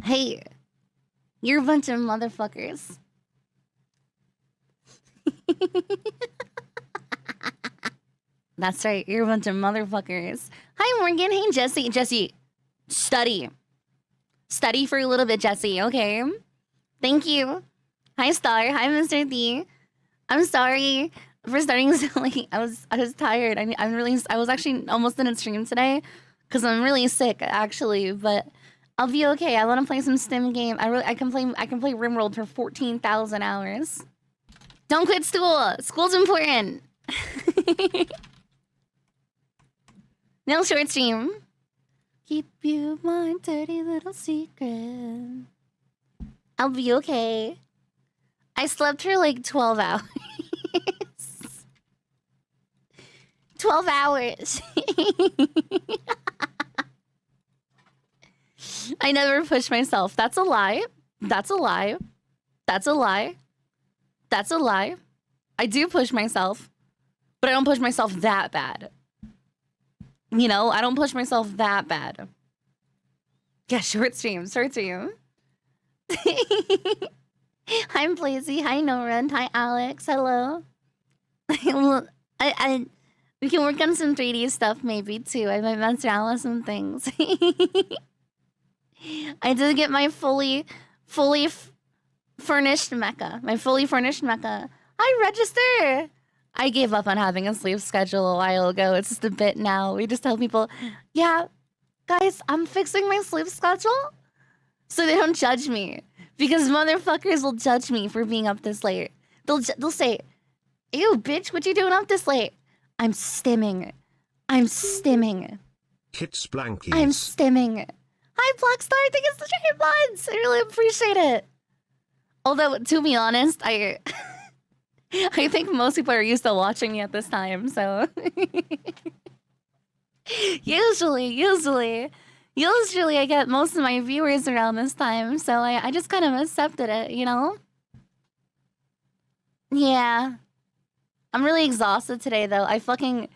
Hey, you're a bunch of motherfuckers. That's right, you're a bunch of motherfuckers. Hi, Morgan. Hey, Jesse. Jesse, study. Study for a little bit, Jesse, okay? Thank you. Hi, Star. Hi, Mr. D. I'm sorry for starting so late. I was tired. I was actually almost in a stream today because I'm really sick, actually, but I'll be okay. I want to play some Stim game. I can play Rimworld for 14,000 hours. Don't quit school. School's important. No short stream. Keep you my dirty little secret. I'll be okay. I slept for like 12 hours. 12 hours. I never push myself. That's a lie. That's a lie. That's a lie. That's a lie. I do push myself, but I don't push myself that bad. You know, I don't push myself that bad. Yeah, short stream, short stream. Hi, Blazy. Hi, Noran. Hi, Alex. Hello. We can work on some 3D stuff maybe too. I might mess around with some things. I did get my fully furnished mecha. My fully furnished mecha. Hi, Register. I gave up on having a sleep schedule a while ago. It's just a bit now. We just tell people, yeah, guys, I'm fixing my sleep schedule so they don't judge me. Because motherfuckers will judge me for being up this late. They'll say, ew, bitch, what you doing up this late? I'm stimming. I'm stimming. Kits Blankies. I'm stimming. Hi, Blackstar. I think it's the giant buds. I really appreciate it. Although, to be honest, I think most people are used to watching me at this time, so usually I get most of my viewers around this time, so I just kind of accepted it, you know? Yeah. I'm really exhausted today, though. I don't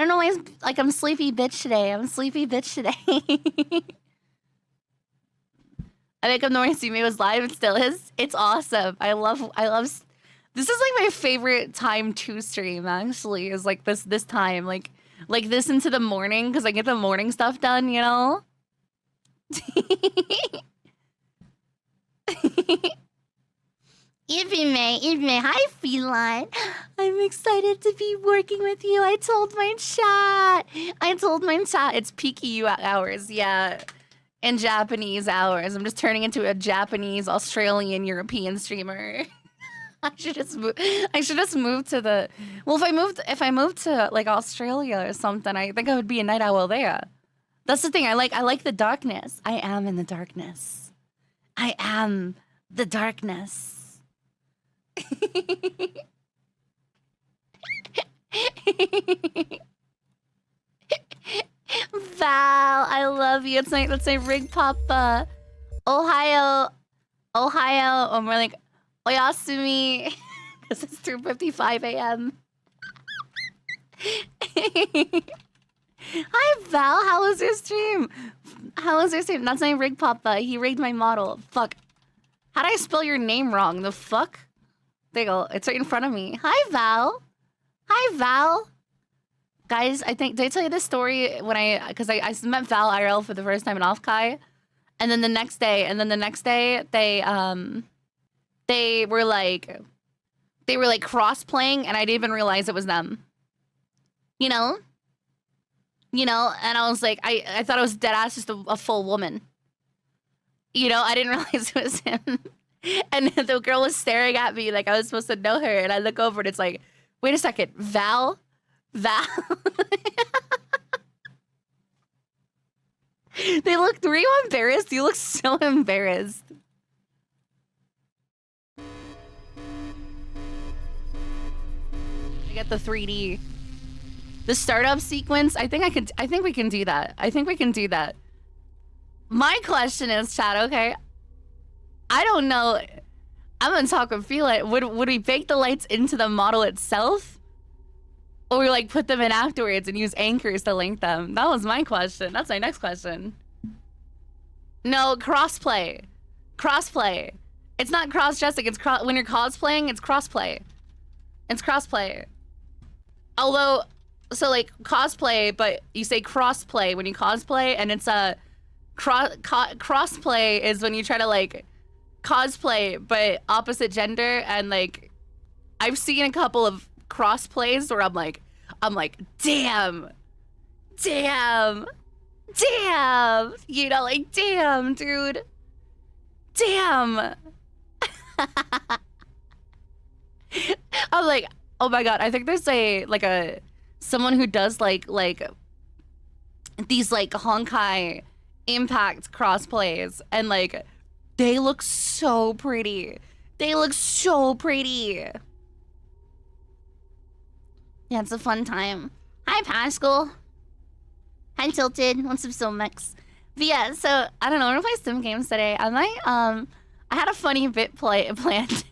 know why, I'm sleepy bitch today. I'm sleepy bitch today. I think Noisy Me was live. It still is. It's awesome. I love. This is like my favorite time to stream. Actually, is like this time, like this into the morning because I get the morning stuff done. You know. Ifime, hi Feline. I'm excited to be working with you. I told my chat. It's peaky hours, yeah. In Japanese hours. I'm just turning into a Japanese, Australian, European streamer. I should just move to the. Well, if I moved to like Australia or something, I think I would be a night owl there. That's the thing. I like the darkness. I am in the darkness. I am the darkness. Val, I love you. Let's say Rig Papa. Ohio. Or more like Oyasumi. Because it's 2:55 a.m. Hi Val, how was your stream? That's my Rig Papa. He rigged my model. Fuck. How did I spell your name wrong? The fuck? There you go. It's right in front of me. Hi Val. Guys, I think, did I tell you this story when because I met Val IRL for the first time in Offkai, and then the next day, they were like cross-playing, and I didn't even realize it was them. You know, and I was like, I thought it was deadass just a full woman. You know, I didn't realize it was him. And the girl was staring at me like I was supposed to know her, and I look over and it's like, wait a second, Val? Were you embarrassed? You look so embarrassed. I get the 3D. The startup sequence, I think we can do that. My question is, chat, okay? I don't know. I'm gonna talk with Feel. Would we bake the lights into the model itself? Or like put them in afterwards and use anchors to link them? That was my question. That's my next question. No, crossplay. Crossplay. It's not cross-dressing. It's when you're cosplaying, it's crossplay. It's crossplay. Although, so like cosplay, but you say crossplay when you cosplay, and it's a crossplay is when you try to like cosplay but opposite gender, and like I've seen a couple of crossplays where I'm like, damn, you know, like damn, dude, damn. I'm like, oh my god, I think there's someone who does like these like Honkai Impact crossplays, and like they look so pretty. They look so pretty. Yeah, it's a fun time. Hi, Pascal. Hi, Tilted. What's up, so mix? But yeah, so I don't know. I'm gonna play some games today. I had a funny bit planned.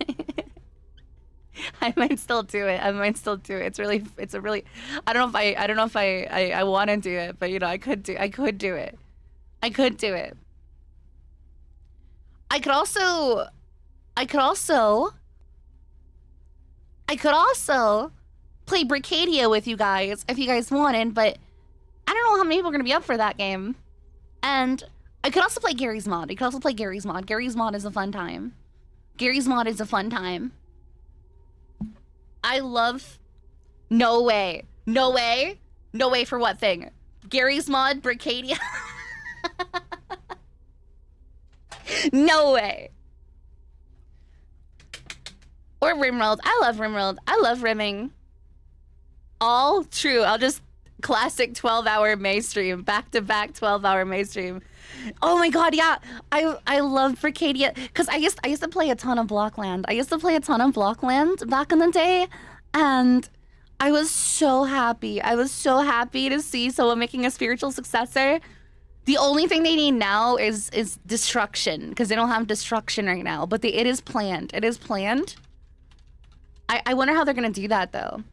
I might still do it. It's a really. I don't know if I want to do it, but you know, I could do it. I could do it. I could also play Bricadia with you guys if you guys wanted, but I don't know how many people are gonna be up for that game. And I could also play Gary's Mod. Gary's Mod is a fun time. I love... No way for what thing? Gary's Mod, Bricadia? No way. Or Rimworld. I love Rimworld. I love rimming. All true. I'll just classic 12-hour May stream. Back-to-back 12-hour May stream. Oh my god, yeah. I love Bricadia. Because I used to play a ton of Blockland. Back in the day. And I was so happy. To see someone making a spiritual successor. The only thing they need now is destruction, because they don't have destruction right now. But it is planned. I wonder how they're gonna do that though.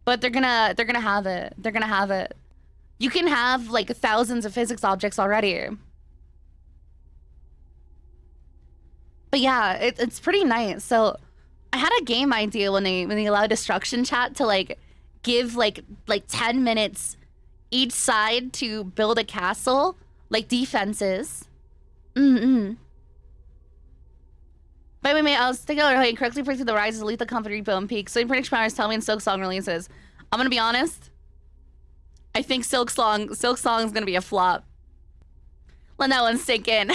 But they're gonna have it. You can have like thousands of physics objects already. But yeah, it's pretty nice. So I had a game idea when they allowed destruction chat to like give like 10 minutes each side to build a castle, like defenses. Wait, I was thinking about it correctly predicted the rise of Lethal Company Repo and Peak. So prediction powers tell me in Silk Song releases. I'm gonna be honest. I think Silk Song is gonna be a flop. Let that one sink in.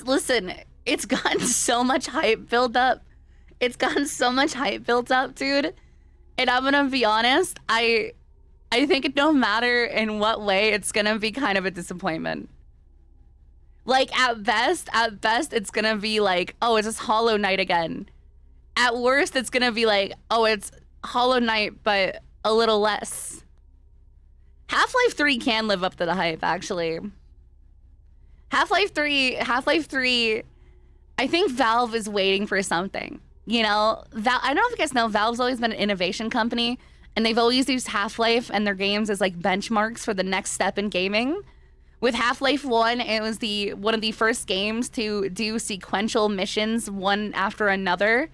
Listen, it's gotten so much hype built up. Dude. And I'm gonna be honest, I think no matter in what way, it's gonna be kind of a disappointment. Like, at best, it's gonna be like, oh, it's just Hollow Knight again. At worst, it's gonna be like, oh, it's Hollow Knight, but a little less. Half-Life 3 can live up to the hype, actually. Half-Life 3, I think Valve is waiting for something. You know, I don't know if you guys know, Valve's always been an innovation company, and they've always used Half-Life and their games as like benchmarks for the next step in gaming. With Half-Life 1, it was one of the first games to do sequential missions one after another.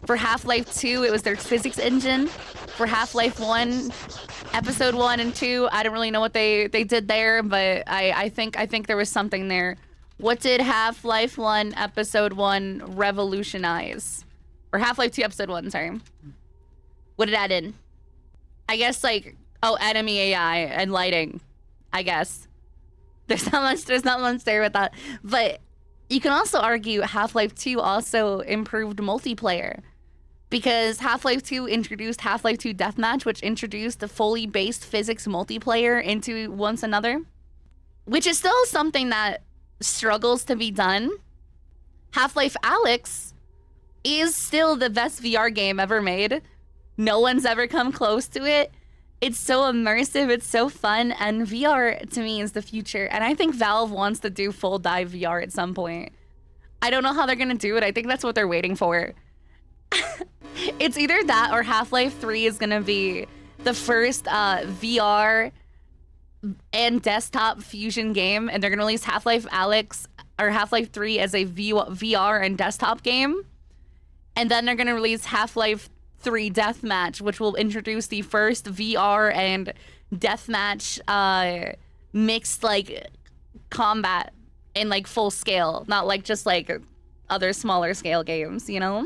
For Half-Life 2, it was their physics engine. For Half-Life 1, Episode 1 and 2, I don't really know what they did there, but I think there was something there. What did Half-Life 1, Episode 1 revolutionize? Or Half-Life 2, Episode 1, sorry. What did it add in? I guess, like, enemy AI and lighting, I guess. There's not much there with that. But you can also argue Half-Life 2 also improved multiplayer. Because Half-Life 2 introduced Half-Life 2 Deathmatch, which introduced the fully based physics multiplayer into once another. Which is still something that struggles to be done. Half-Life Alyx is still the best VR game ever made. No one's ever come close to it. It's so immersive, it's so fun, and VR to me is the future. And I think Valve wants to do full dive VR at some point. I don't know how they're gonna do it. I think that's what they're waiting for. It's either that or Half-Life 3 is gonna be the first VR and desktop fusion game, and they're gonna release Half-Life Alyx or Half-Life 3 as a VR and desktop game. And then they're gonna release Half-Life 3 Deathmatch, which will introduce the first VR and deathmatch mixed like combat in like full scale, not like just like other smaller scale games, you know?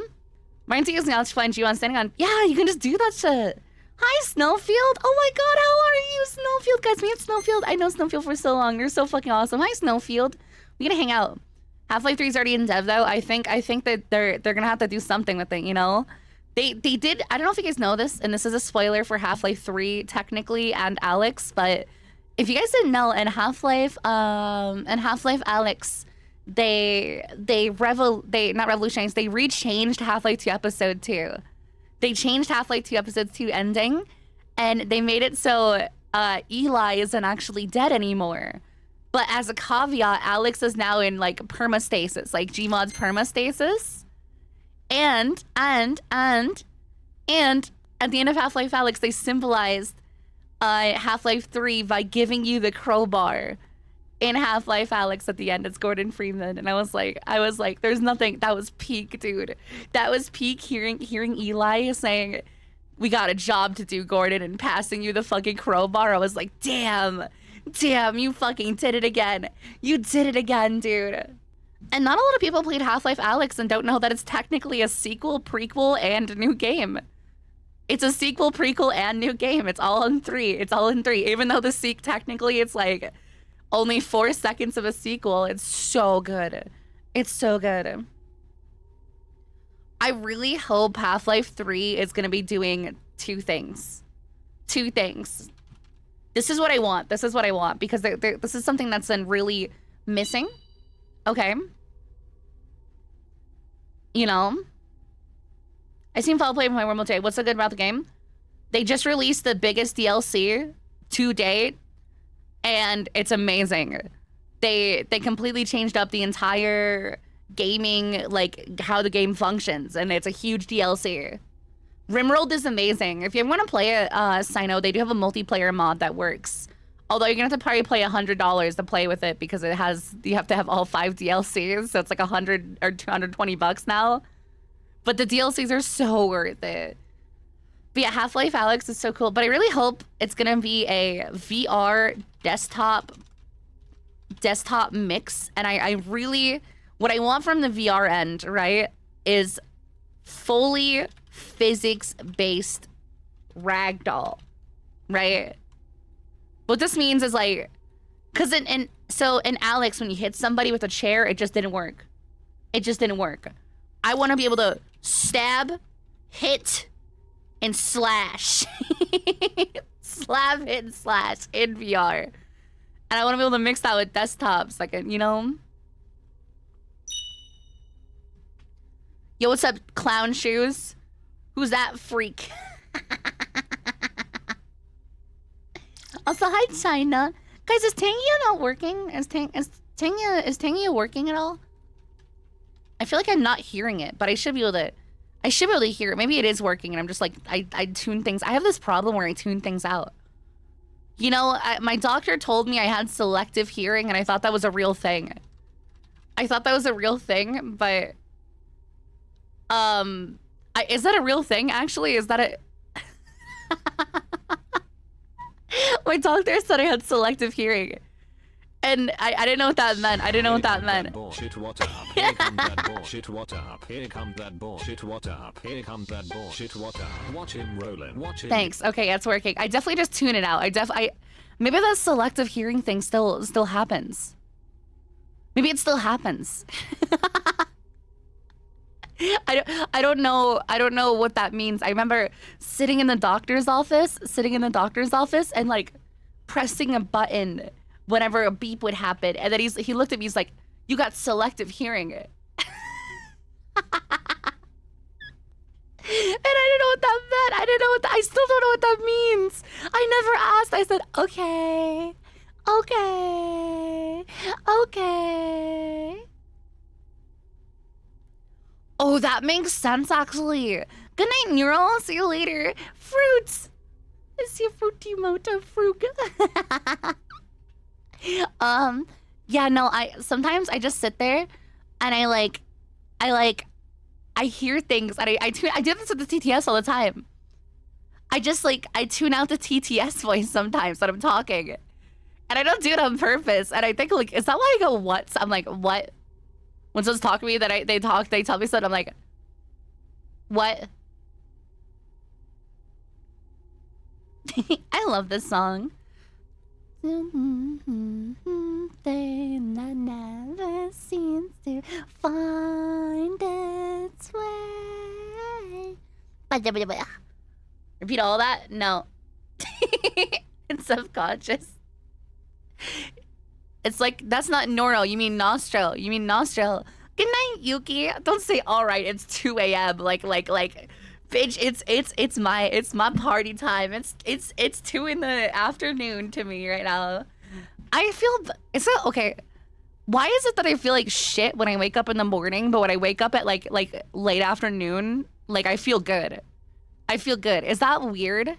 Mine is now to find you on standing on. Yeah, you can just do that shit. Hi, Snowfield. Oh my god, how are you, Snowfield? Guys, me and Snowfield. I know Snowfield for so long. They're so fucking awesome. Hi, Snowfield. We're gonna hang out. Half-Life 3 is already in dev though. I think that they're gonna have to do something with it, you know? They did, I don't know if you guys know this, and this is a spoiler for Half-Life 3 technically and Alyx, but if you guys didn't know, in Half-Life Alyx, they not revolutionized, they rechanged Half-Life 2 episode 2. They changed Half-Life 2 episode 2 ending, and they made it so Eli isn't actually dead anymore. But as a caveat, Alyx is now in like permastasis, like Gmod's permastasis. And at the end of Half-Life Alyx, they symbolized Half-Life 3 by giving you the crowbar. In Half-Life Alyx at the end, it's Gordon Freeman, and I was like, there's nothing. That was peak, dude. That was peak. Hearing Eli saying, "We got a job to do, Gordon," and passing you the fucking crowbar. I was like, damn, you fucking did it again. You did it again, dude. And not a lot of people played Half-Life Alyx and don't know that it's technically a sequel, prequel, and new game. It's a sequel, prequel, and new game. It's all in 3. It's all in 3. Even though the technically it's like only 4 seconds of a sequel. It's so good. It's so good. I really hope Half-Life 3 is going to be doing 2 things. 2 things. This is what I want. This is what I want. Because this is something that's been really missing. Okay. You know? I seen Fall play my World today. What's so good about the game? They just released the biggest DLC to date. And it's amazing. They completely changed up the entire gaming, like how the game functions, and it's a huge DLC. Rimworld is amazing. If you want to play it, Sino, they do have a multiplayer mod that works. Although you're gonna have to probably pay $100 to play with it because you have to have all 5 DLCs, so it's like $100 or $220 now. But the DLCs are so worth it. But yeah, Half-Life Alyx is so cool. But I really hope it's gonna be a VR desktop mix. And I really, what I want from the VR end, right, is fully physics-based ragdoll, right? What this means is like, cause so in Alyx, when you hit somebody with a chair, it just didn't work. It just didn't work. I want to be able to stab, hit, and slash. Slap, hit, and slash in VR. And I want to be able to mix that with desktops, like, you know? Yo, what's up, clown shoes? Who's that freak? Also, hi, China. Guys, is Tangia not working? Is Tangia working at all? I feel like I'm not hearing it, but I should be able to hear it. Maybe it is working and I'm just like, I tune things. I have this problem where I tune things out. You know, my doctor told me I had selective hearing and I thought that was a real thing. I thought that was a real thing, but is that a real thing actually? Is that a my doctor said I had selective hearing. And I didn't know what that meant. I didn't know what that meant. Bullshit, what up? Here comes that bullshit, what up? Here comes that bullshit, what up? Here comes that bullshit, what up? Watch him rolling, watch him. Thanks. Okay, yeah, it's working. I definitely just tune it out. Maybe that selective hearing thing still happens. Maybe it still happens. I don't know what that means. I remember sitting in the doctor's office and like pressing a button whenever a beep would happen, and then he looked at me, he's like, "You got selective hearing." And I didn't know what that meant. I still don't know what that means. I never asked. I said, okay. Oh, that makes sense, actually. Good night, Neural. See you later. Fruits. Is your fruity moto fruga? Yeah, no, sometimes I just sit there and I hear things and I do this with the TTS all the time. I tune out the TTS voice sometimes when I'm talking. And I don't do it on purpose. And I think like, is that why I go what? I'm like, what? When someone's talking to me, they tell me something, I'm like, what? I love this song. Thing that never seems to find its way. Repeat all that? No. It's subconscious. It's like, that's not Noro. You mean nostril. You mean nostril. Good night, Yuki. Don't say all right. It's 2 a.m. Like, bitch. It's my party time. It's 2 in the afternoon to me right now. I feel it's not okay. Why is it that I feel like shit when I wake up in the morning, but when I wake up at like late afternoon, like I feel good. I feel good. Is that weird?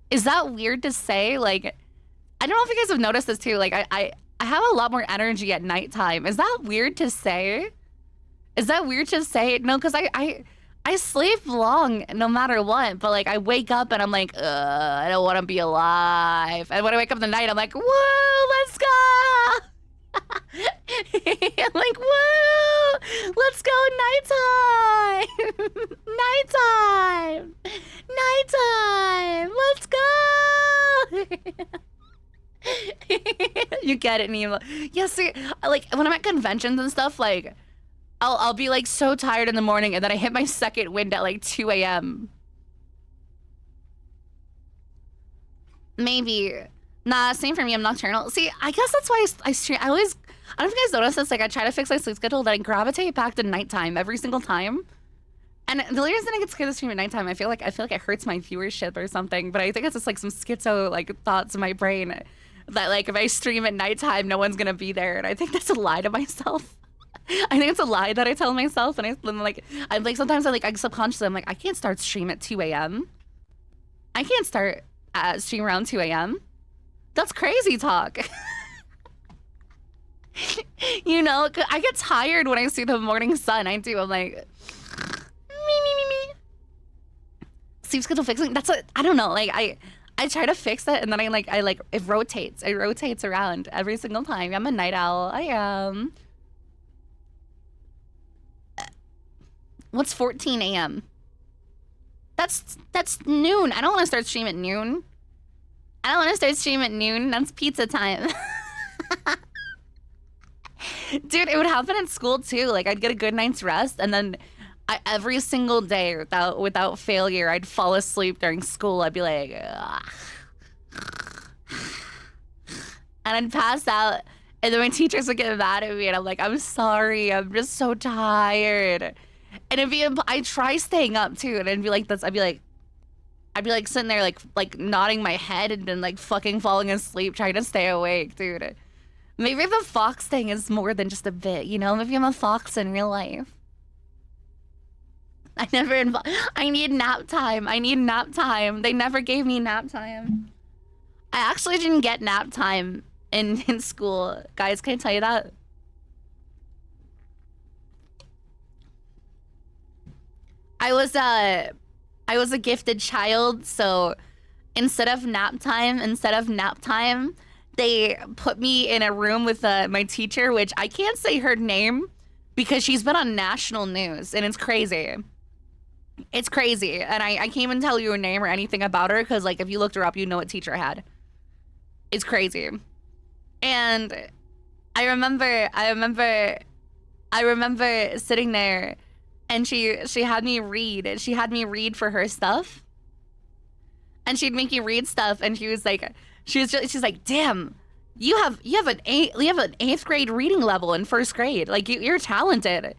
Is that weird to say? Like, I don't know if you guys have noticed this too. Like I have a lot more energy at nighttime. Is that weird to say? Is that weird to say? No, because I sleep long no matter what, but like I wake up and I'm like, I don't want to be alive. And when I wake up in the night, I'm like, whoa, let's go. I'm like, whoa, let's go nighttime. Nighttime. Nighttime. Let's go. You get it, Nemo. Yeah, see, like when I'm at conventions and stuff, like I'll be like so tired in the morning and then I hit my second wind at like 2 a.m. Maybe. Nah, same for me. I'm nocturnal. See, I guess that's why I stream. I don't know if you guys notice this. Like, I try to fix my sleep schedule that I gravitate back to nighttime every single time. And the only reason I get scared to stream at nighttime, I feel like it hurts my viewership or something. But I think it's just like some schizo like thoughts in my brain that like if I stream at nighttime, no one's gonna be there. And I think that's a lie to myself. I think it's a lie that I tell myself, and I'm like sometimes I subconsciously I'm like I can't start stream at 2 a.m. I can't start stream around 2 a.m. That's crazy talk. You know, I get tired when I see the morning sun. I do. I'm like, me. Sleep schedule fixing. I don't know. Like I try to fix it, and then it rotates. It rotates around every single time. I'm a night owl. I am. What's 14 a.m.? That's noon. I don't want to start stream at noon. That's pizza time. Dude, it would happen at school too. Like I'd get a good night's rest, and then every single day without failure, I'd fall asleep during school. I'd be like, ugh. And I'd pass out, and then my teachers would get mad at me, and I'm like, I'm sorry, I'm just so tired. And I'd try staying up too, and I'd be like sitting there like nodding my head and then like fucking falling asleep trying to stay awake, dude. Maybe the fox thing is more than just a bit, you know? Maybe I'm a fox in real life. I need nap time. They never gave me nap time. I actually didn't get nap time in school. Guys, can I tell you that? I was a gifted child, so instead of nap time, they put me in a room with my teacher, which I can't say her name because she's been on national news, and it's crazy. It's crazy, and I can't even tell you her name or anything about her because, like, if you looked her up, you'd know what teacher I had. It's crazy. And I remember sitting there, and she had me read. She had me read for her stuff, and she'd make you read stuff, and she's like, damn, you have an 8th grade reading level in 1st grade. Like you're talented.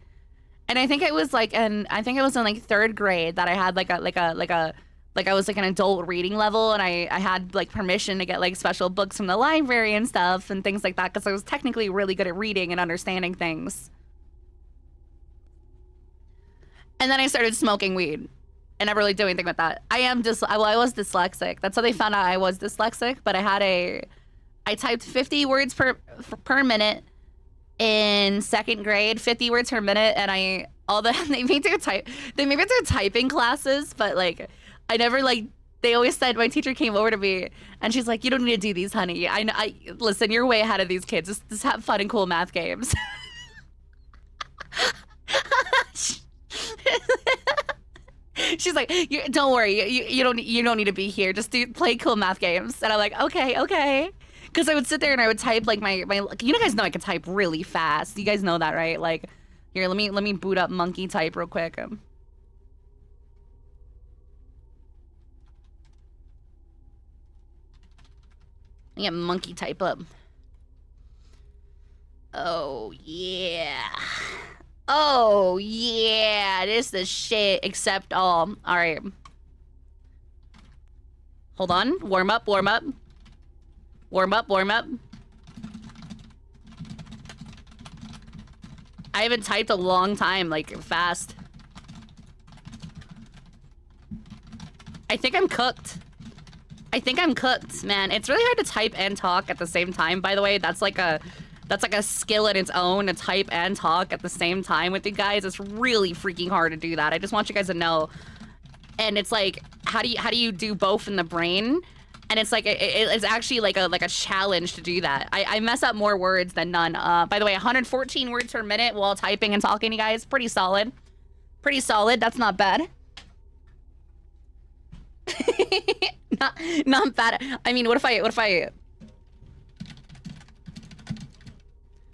And I think it was in like 3rd grade that I had I was like an adult reading level, and I had like permission to get like special books from the library and stuff and things like that because I was technically really good at reading and understanding things. And then I started smoking weed. I never really do anything with that. I was dyslexic. That's how they found out I was dyslexic. But I typed 50 words per minute in second grade, 50 words per minute, and they made me do typing classes, but like I never like. They always said, my teacher came over to me and she's like, you don't need to do these, honey. Listen, you're way ahead of these kids. Just have fun and cool math games. She's like, don't worry, you don't need to be here. Just play cool math games. And I'm like, okay. Because I would sit there and I would type like my you guys know I can type really fast. You guys know that, right? Like, here, let me boot up monkey type real quick. Get monkey type up. Oh yeah. Oh yeah. This is shit except all. Alright. Hold on. Warm up. I haven't typed a long time, like fast. I think I'm cooked, man. It's really hard to type and talk at the same time, by the way. That's like a skill in its own, to type and talk at the same time with you guys. It's really freaking hard to do that. I just want you guys to know. And it's like, how do you do both in the brain? And it's like it's actually like a challenge to do that. I mess up more words than none. By the way, 114 words per minute while typing and talking, you guys. Pretty solid. That's not bad. Not bad. I mean, what if I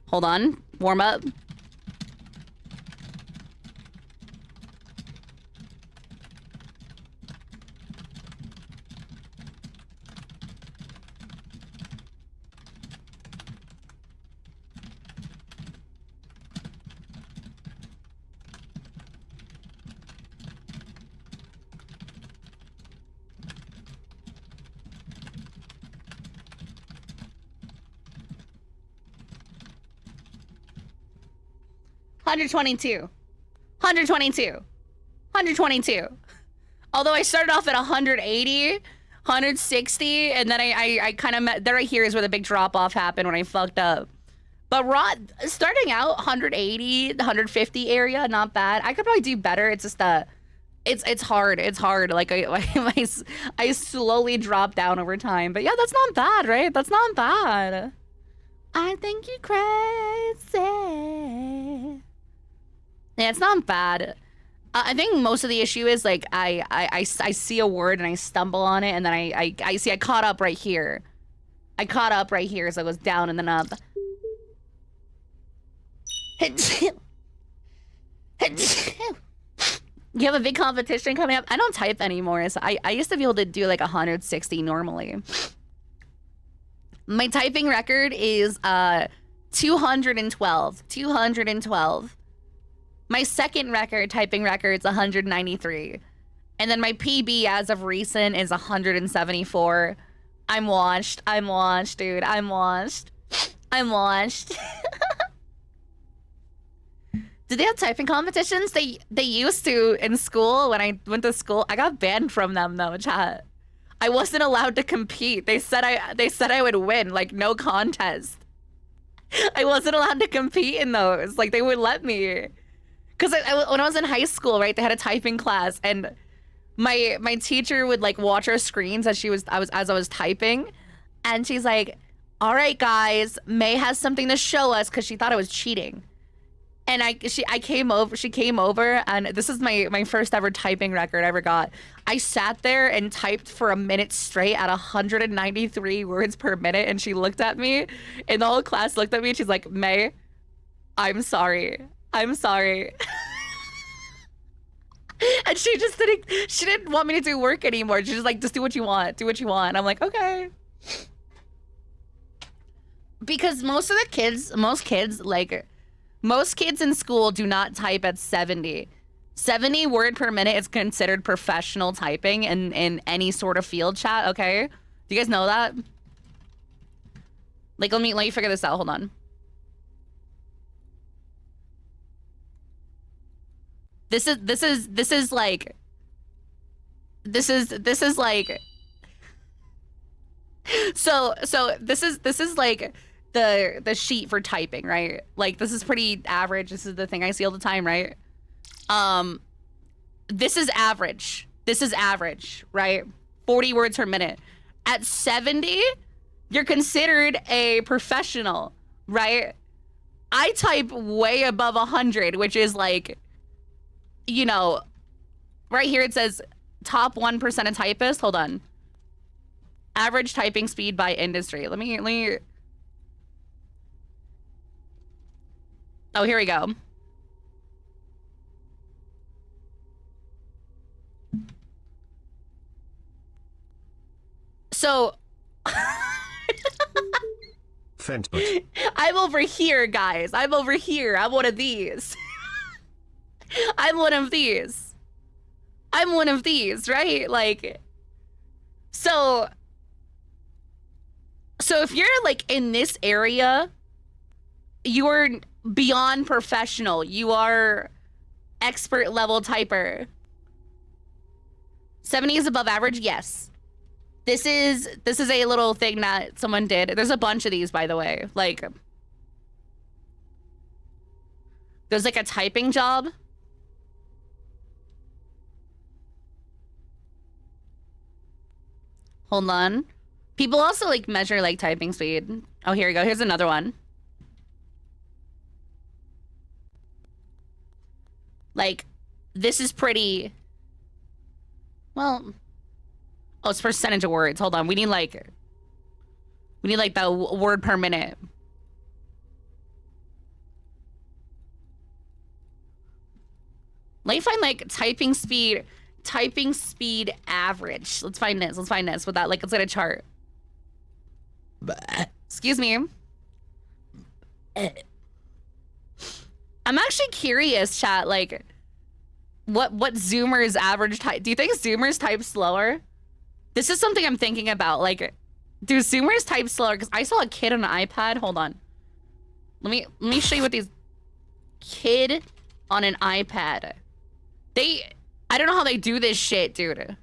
hold on, warm up. $122. Although I started off at 180, 160, and then I kind of met, there right here is where the big drop off happened when I fucked up. But starting out 180, 150 area, not bad. I could probably do better. It's just it's hard. Like I slowly drop down over time. But yeah, that's not bad, right? That's not bad. I think you're crazy. Yeah, it's not bad. I think most of the issue is like I see a word and I stumble on it, and then I caught up right here. I caught up right here, so I was down and then up. You have a big competition coming up? I don't type anymore. So I used to be able to do like 160 normally. My typing record is 212. 212. My second typing record is 193. And then my PB as of recent is 174. I'm washed, dude. I'm washed. Did they have typing competitions? They used to in school. When I went to school, I got banned from them though, chat. I wasn't allowed to compete. They said I would win, like no contest. I wasn't allowed to compete in those. Like they would let me. Cause when I was in high school, right, they had a typing class, and my teacher would like watch our screens as I was typing, and she's like, "All right, guys, May has something to show us," because she thought I was cheating. And she came over, and this is my first ever typing record I ever got. I sat there and typed for a minute straight at 193 words per minute, and she looked at me, and the whole class looked at me, and she's like, "May, I'm sorry. I'm sorry." And she didn't want me to do work anymore. She's just like, "Just do what you want. Do what you want." I'm like, okay. Because most kids in school do not type at 70. 70 word per minute is considered professional typing in any sort of field, chat, okay? Do you guys know that? Like, let me figure this out. Hold on. This is like this is like so this is like the sheet for typing, right? Like this is pretty average. This is the thing I see all the time, right? This is average. This is average, right? 40 words per minute. At 70, you're considered a professional, right? I type way above 100, which is like, you know, right here it says top 1% of typists. Hold on. Average typing speed by industry. Let me. Oh, here we go. So Fentbut. I'm over here, guys. I'm over here. I'm one of these. I'm one of these. I'm one of these, right? Like, so if you're like in this area, you are beyond professional. You are expert level typer. 70 is above average, yes. This is a little thing that someone did. There's a bunch of these, by the way. Like, there's like a typing job. Hold on. People also like measure like typing speed. Oh, here we go. Here's another one. Like, this is pretty, well, oh, it's percentage of words. Hold on. We need like the word per minute. Let me find like typing speed average. Let's find this. Let's find this with that. Like, let's get a chart. Excuse me. I'm actually curious, chat, like what Zoomers average type. Do you think Zoomers type slower? This is something I'm thinking about. Like, do Zoomers type slower? Because I saw a kid on an iPad. Hold on. Let me show you what these kid on an iPad. I don't know how they do this shit, dude.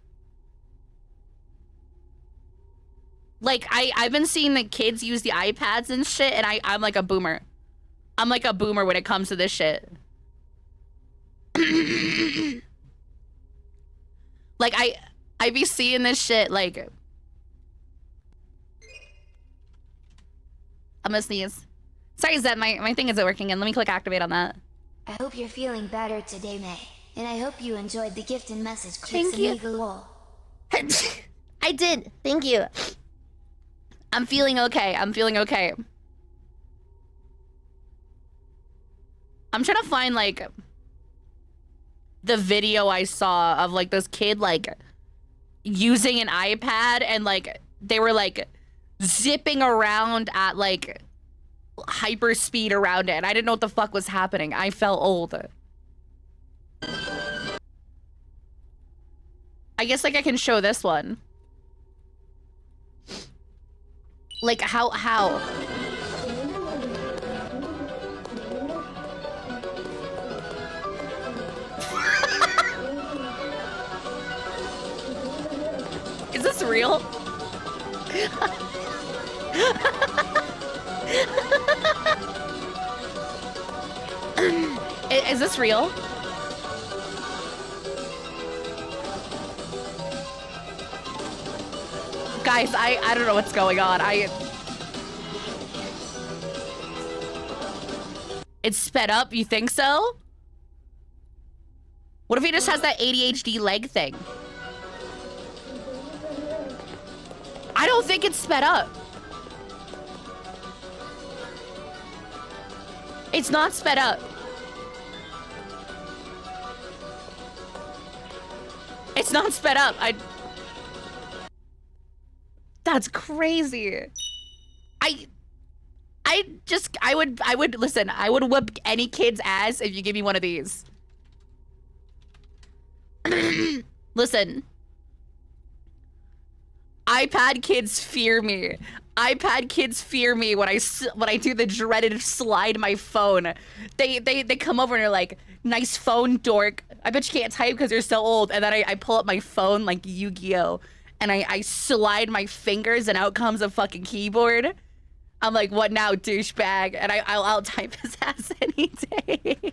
Like, I've been seeing the kids use the iPads and shit, and I'm like a boomer. I'm like a boomer when it comes to this shit. Like, I be seeing this shit, like... I'm gonna sneeze. Sorry, Zed, my thing isn't working, and let me click activate on that. I hope you're feeling better today, May. And I hope you enjoyed the gift and message. Thank you. I did. Thank you. I'm feeling okay. I'm feeling okay. I'm trying to find, like, the video I saw of, like, this kid, like, using an iPad and, like, they were, like, zipping around at, like, hyper speed around it. And I didn't know what the fuck was happening. I felt old. I guess, like, I can show this one. Like, how? Is this real? Is this real? Guys, I don't know what's going on. It's sped up, you think so? What if he just has that ADHD leg thing? I don't think it's sped up. It's not sped up. It's not sped up. That's crazy. I would listen, I would whip any kid's ass if you give me one of these. Listen. iPad kids fear me. iPad kids fear me when I do the dreaded slide my phone. They come over and they're like, nice phone, dork. I bet you can't type because you're so old. And then I pull up my phone like Yu-Gi-Oh! And I slide my fingers and out comes a fucking keyboard. I'm like, what now, douchebag? And I'll type his ass any day.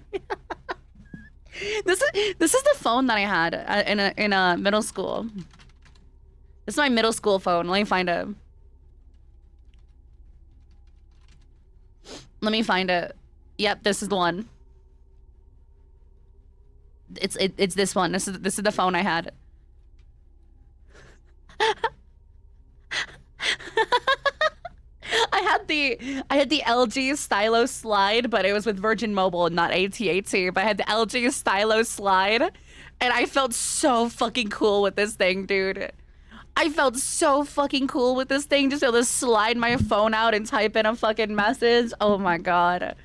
This is the phone that I had in a middle school. This is my middle school phone. Let me find it. Let me find it. Yep, this is the one. It's this one. This is the phone I had. I had the LG Stylo Slide, but it was with Virgin Mobile, not AT&T. But I had the LG Stylo Slide, and I felt so fucking cool with this thing, dude. I felt so fucking cool with this thing, just be able to slide my phone out and type in a fucking message. Oh my god.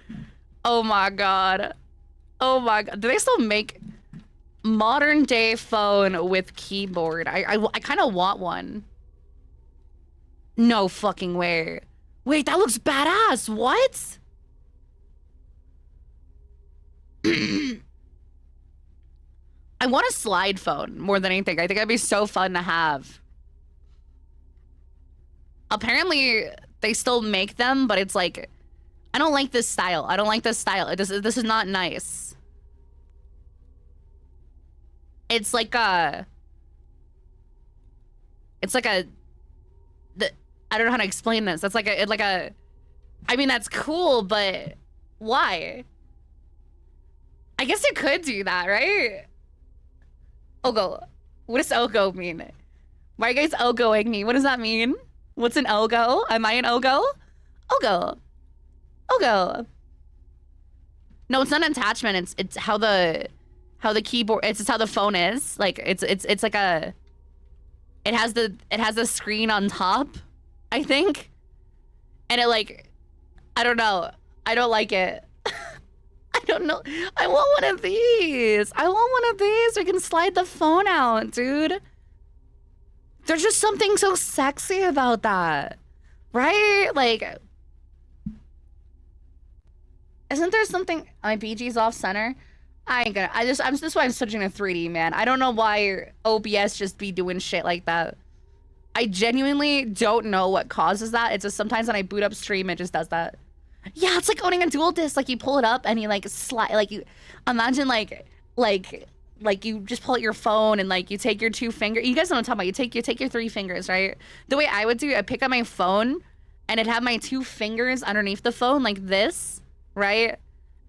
Oh my god. Oh my god. Do they still make modern day phone with keyboard? I kind of want one. No fucking way. Wait, that looks badass. What? I want a slide phone more than anything. I think that'd be so fun to have. Apparently, they still make them, but it's like, I don't like this style. I don't like this style. This is not nice. It's like a... I don't know how to explain this. That's like a... I mean, that's cool, but why? I guess you could do that, right? Ogo. What does Ogo mean? Why are you guys Ogoing me? What does that mean? What's an Ogo? Am I an Ogo? Ogo. Ogo. No, it's not an attachment. It's how the keyboard. It's just how the phone is. Like it's like a. It has the screen on top, I think, and it like, I don't know. I don't like it. I don't know. I want one of these. I want one of these. We can slide the phone out, dude. There's just something so sexy about that, right? Like, isn't there something? My BG's off center. I ain't gonna. This why I'm switching to 3D, man. I don't know why OBS just be doing shit like that. I genuinely don't know what causes that. It's just sometimes when I boot up stream, it just does that. Yeah, it's like owning a dual disc. Like you pull it up and you like slide. Like you imagine like you just pull out your phone and like you take your 2 fingers. You guys know what I'm talking about. You take your 3 fingers, right? The way I would do, I pick up my phone and I'd have my 2 fingers underneath the phone like this, right?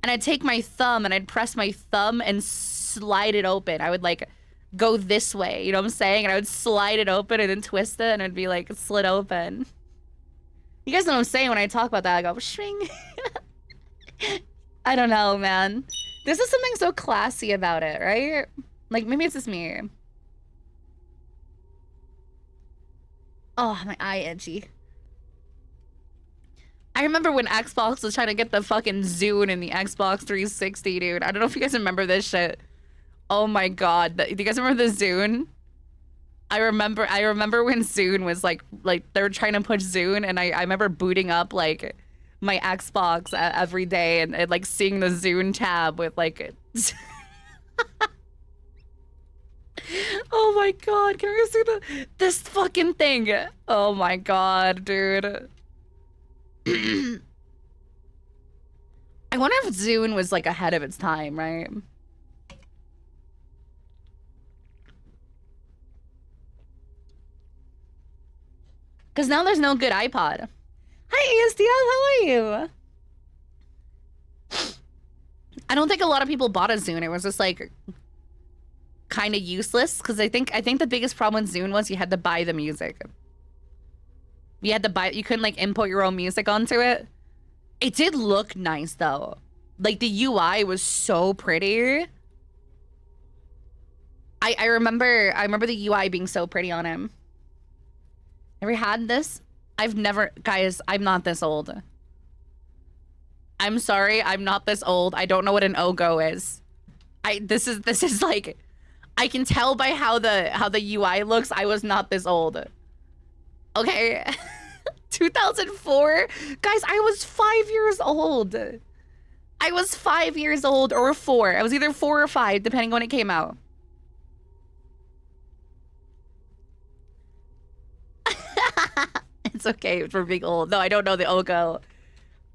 And I'd take my thumb and I'd press my thumb and slide it open. I would like go this way, you know what I'm saying? And I would slide it open and then twist it and it'd be like slit open. You guys know what I'm saying when I talk about that. I go, shing. I don't know, man. This is something so classy about it, right? Like, maybe it's just me. Oh, my eye itchy. I remember when Xbox was trying to get the fucking Zune in the Xbox 360, dude. I don't know if you guys remember this shit. Oh my god. Do you guys remember the Zune? I remember when Zune was like they were trying to push Zune, and I remember booting up like my Xbox every day and like seeing the Zune tab with like oh my god, can we see this fucking thing? Oh my god, dude. I wonder if Zune was like ahead of its time, right? Because now there's no good iPod. Hi, ASDL, how are you? I don't think a lot of people bought a Zune. It was just like kind of useless because I think the biggest problem with Zune was you had to buy the music. You couldn't like import your own music onto it. It did look nice though. Like the UI was so pretty. I remember the UI being so pretty on him. Ever had this? I've never, guys, I'm not this old. I'm sorry, I'm not this old. I don't know what an OGO is. This is like, I can tell by how the UI looks, I was not this old. Okay. 2004? Guys, I was 5 years old. I was 5 years old or 4. I was either 4 or 5, depending on when it came out. It's okay for being old. No, I don't know the Ogo.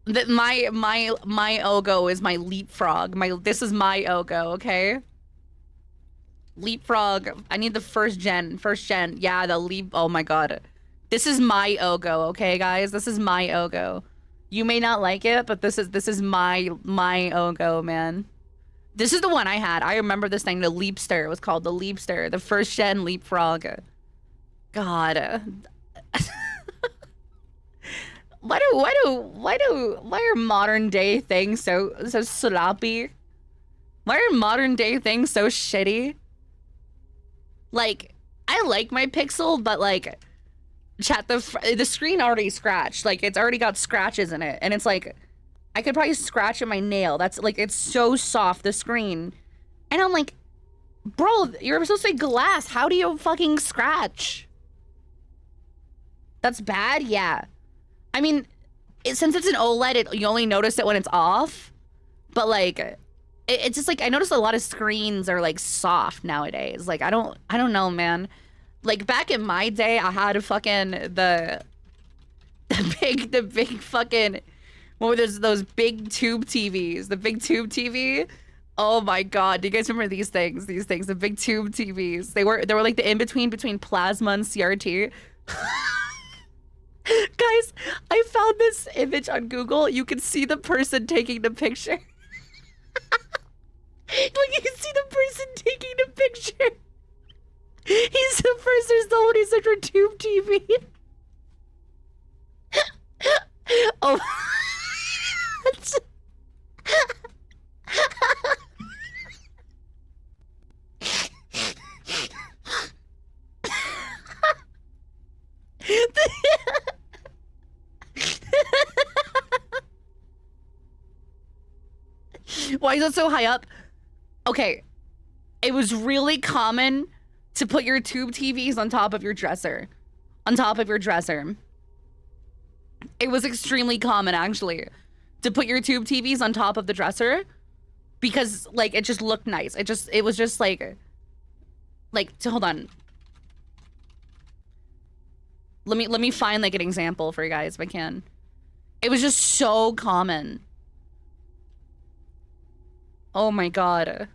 My Ogo is my leapfrog. This is my Ogo, okay? Leapfrog. I need the first gen. Yeah, the leap. Oh my god. This is my Ogo, okay, guys? This is my Ogo. You may not like it, but this is my Ogo, man. This is the one I had. I remember this thing, the Leapster. It was called the Leapster, the first gen leapfrog. God. Why are modern day things so sloppy? Why are modern day things so shitty? Like, I like my Pixel, but like, chat, the screen already scratched. Like, it's already got scratches in it, and it's like, I could probably scratch at my nail. That's like, it's so soft, the screen, and I'm like, bro, you're supposed to say glass. How do you fucking scratch? That's bad. Yeah, I mean, since it's an OLED, you only notice it when it's off, but like. It's just like I noticed a lot of screens are like soft nowadays. Like I don't know, man. Like back in my day, I had a fucking the big fucking what were those big tube TVs? The big tube TV. Oh my god, do you guys remember these things? These things, the big tube TVs. They were like the in between plasma and CRT. Guys, I found this image on Google. You can see the person taking the picture. Like you can see the person taking the picture. He's the person's holding such a tube TV. Oh. Why is it so high up? Okay, it was really common to put your tube TVs on top of your dresser. On top of your dresser. It was extremely common, actually, to put your tube TVs on top of the dresser because, like, it just looked nice. It was just like, hold on. Let me find, like, an example for you guys if I can. It was just so common. Oh my god.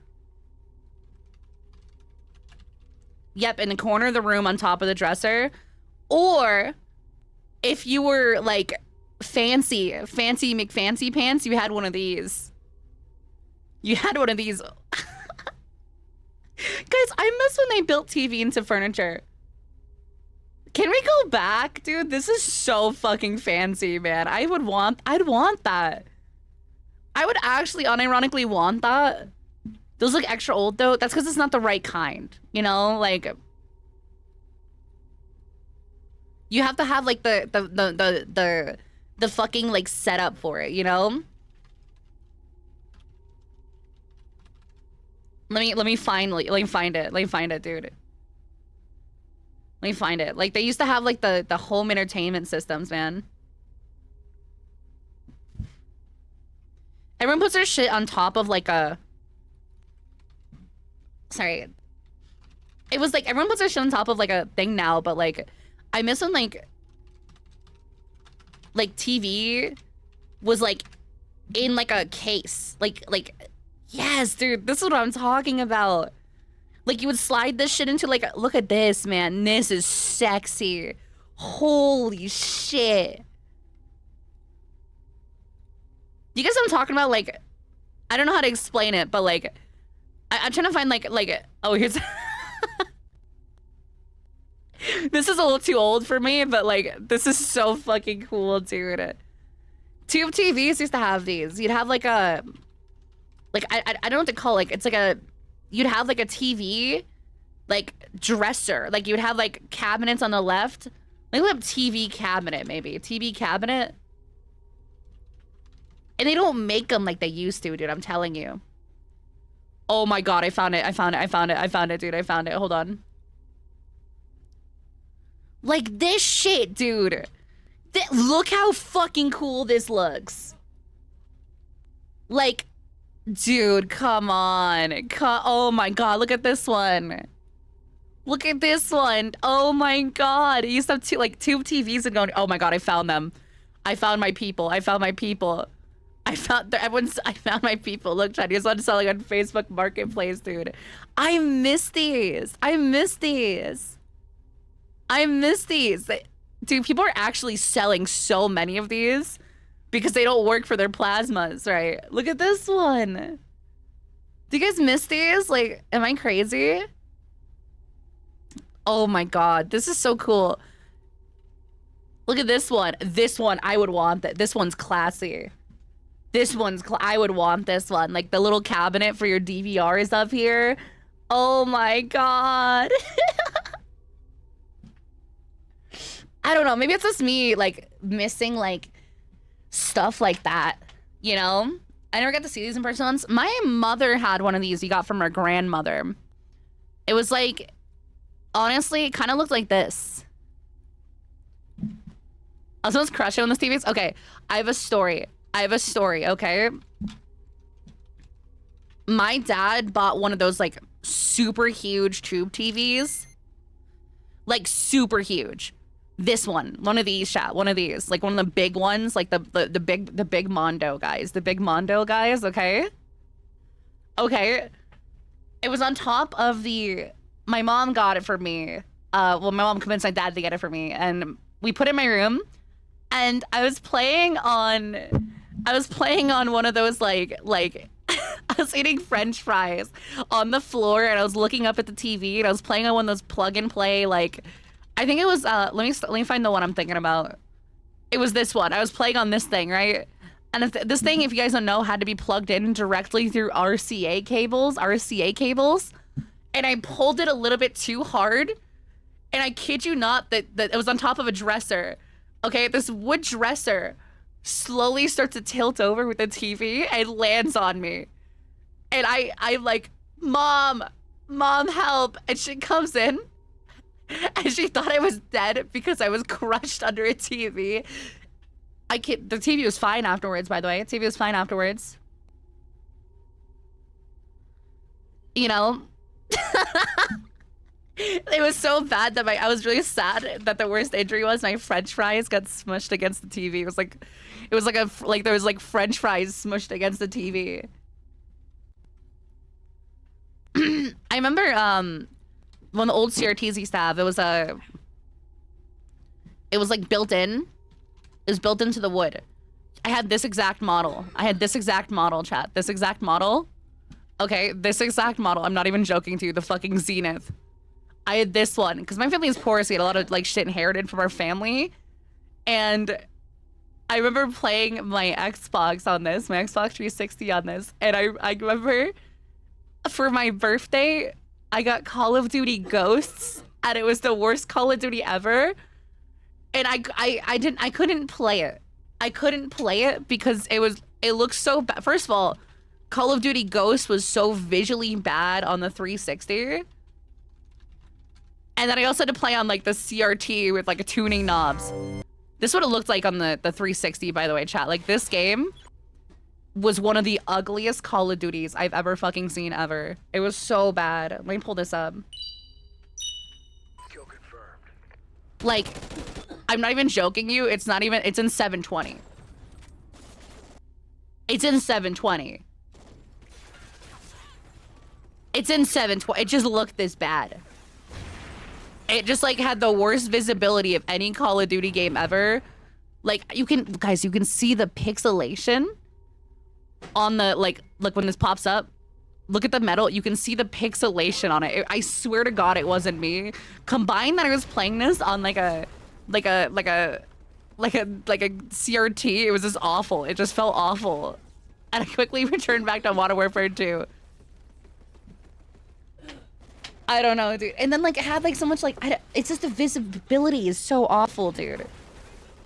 Yep, in the corner of the room on top of the dresser. Or if you were like fancy McFancy pants, you had one of these. You had one of these. Guys, I miss when they built TV into furniture. Can we go back? Dude, this is so fucking fancy, man. I'd want that. I would actually unironically want that. Those look extra old though. That's because it's not the right kind. You know, like you have to have like the fucking like setup for it, you know? Let me find it. Let me find it, dude. Let me find it. Like they used to have like the home entertainment systems, man. Everyone puts their shit on top of like a sorry. It was like everyone puts their shit on top of like a thing now, but like I miss when like TV was like in like a case. Like yes, dude, this is what I'm talking about. Like you would slide this shit into like look at this, man. This is sexy. Holy shit. You guys know what I'm talking about? Like I don't know how to explain it, but like I'm trying to find like oh here's this is a little too old for me, but like this is so fucking cool, dude. Tube TVs used to have these. You'd have like a like I don't know what to call it. Like it's like a you'd have like a TV like dresser. Like you'd have like cabinets on the left. Like look up TV cabinet maybe. TV cabinet. And they don't make them like they used to, dude. I'm telling you. Oh my god, I found it, dude. I found it. Hold on. Like this shit, dude. Look how fucking cool this looks. Like, dude, come on. Oh my god, look at this one. Look at this one. Oh my god. It used to have tube TVs and going, oh my god, I found them. I found my people. I found my people. I found my people. Look, Chinese one selling on Facebook Marketplace, dude. I miss these. I miss these. I miss these. Dude, people are actually selling so many of these because they don't work for their plasmas, right? Look at this one. Do you guys miss these? Like, am I crazy? Oh my god, this is so cool. Look at this one. This one, I would want that. This one's classy. This one's, I would want this one. Like the little cabinet for your DVRs up here. Oh my god. I don't know, maybe it's just me like missing like stuff like that, you know? I never got to see these in person once. My mother had one of these we got from her grandmother. It was like, honestly, it kind of looked like this. I was crushing on this TVs. Okay, I have a story, okay? My dad bought one of those like super huge tube TVs. Like super huge. This one of these, chat, one of these, like one of the big ones, like the big Mondo guys, okay? Okay. It was on top of my mom got it for me. Well, my mom convinced my dad to get it for me, and we put it in my room, and I was playing on one of those like I was eating French fries on the floor, and I was looking up at the TV, and I was playing on one of those plug and play, like, I think it was, let me find the one I'm thinking about. It was this one. I was playing on this thing, right? And this thing, if you guys don't know, had to be plugged in directly through RCA cables. And I pulled it a little bit too hard. And I kid you not that it was on top of a dresser. Okay, this wood dresser slowly starts to tilt over with the TV and lands on me. And I'm like, Mom, help. And she comes in. And she thought I was dead because I was crushed under a TV. The TV was fine afterwards, by the way. The TV was fine afterwards. You know? It was so bad that I was really sad that the worst injury was my French fries got smushed against the TV. It was like there was like French fries smushed against the TV. I remember one of the old CRTs used to have, it was like built in. It was built into the wood. I had this exact model. Chat. This exact model. Okay, this exact model. I'm not even joking to you. The fucking Zenith. I had this one because my family is poor, so we had a lot of like shit inherited from our family. And I remember playing my Xbox on this, my Xbox 360 on this. And I remember for my birthday, I got Call of Duty Ghosts, and it was the worst Call of Duty ever. And I couldn't play it. I couldn't play it because it looked so bad. First of all, Call of Duty Ghosts was so visually bad on the 360. And then I also had to play on like the CRT with like a tuning knobs. This is what it looked like on the 360, by the way, chat. Like this game was one of the ugliest Call of Duties I've ever fucking seen ever. It was so bad. Let me pull this up. Kill confirmed. Like, I'm not even joking you. It's in 720. It's in 720. It's in 720. It just looked this bad. It just like had the worst visibility of any Call of Duty game ever. Like you can see the pixelation on the, like when this pops up, look at the metal, you can see the pixelation on it. I swear to God it wasn't me. Combined that I was playing this on like a CRT, it was just awful. It just felt awful. And I quickly returned back to Modern Warfare 2. I don't know, dude. And then like it had like so much like, it's just the visibility is so awful, dude.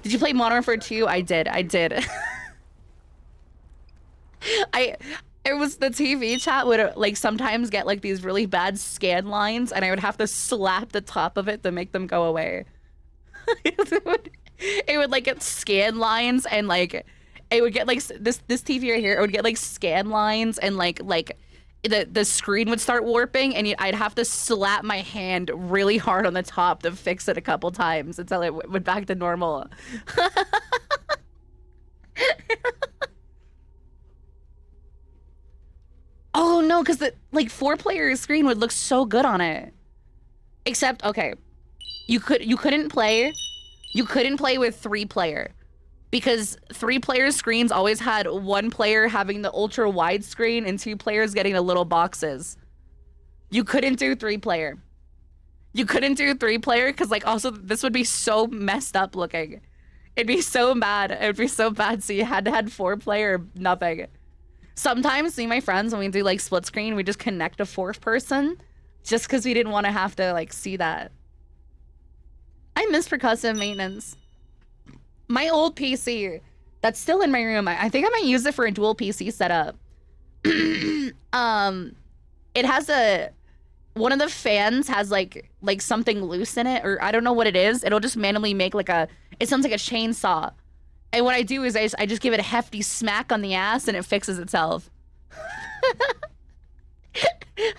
Did you play Modern Warfare 2? I did. It was the TV chat would like sometimes get like these really bad scan lines, and I would have to slap the top of it to make them go away. It would like get scan lines, and like it would get like this TV right here. It would get like scan lines and like the screen would start warping, and I'd have to slap my hand really hard on the top to fix it a couple times until it went back to normal. Oh no, because the like 4-player screen would look so good on it. Except, okay, you couldn't play with 3-player. Because 3-player screens always had 1 player having the ultra wide screen and 2 players getting the little boxes. You couldn't do 3-player. You couldn't do 3-player because like also this would be so messed up looking. It'd be so bad. It would be so bad. So you had to have 4-player or nothing. Sometimes me and my friends, when we do like split screen, we just connect a 4th person just because we didn't want to have to like see that. I miss percussive maintenance. My old PC, that's still in my room. I think I might use it for a dual PC setup. It has one of the fans has like something loose in it, or I don't know what it is. It'll just randomly make like it sounds like a chainsaw. And what I do is I just give it a hefty smack on the ass and it fixes itself.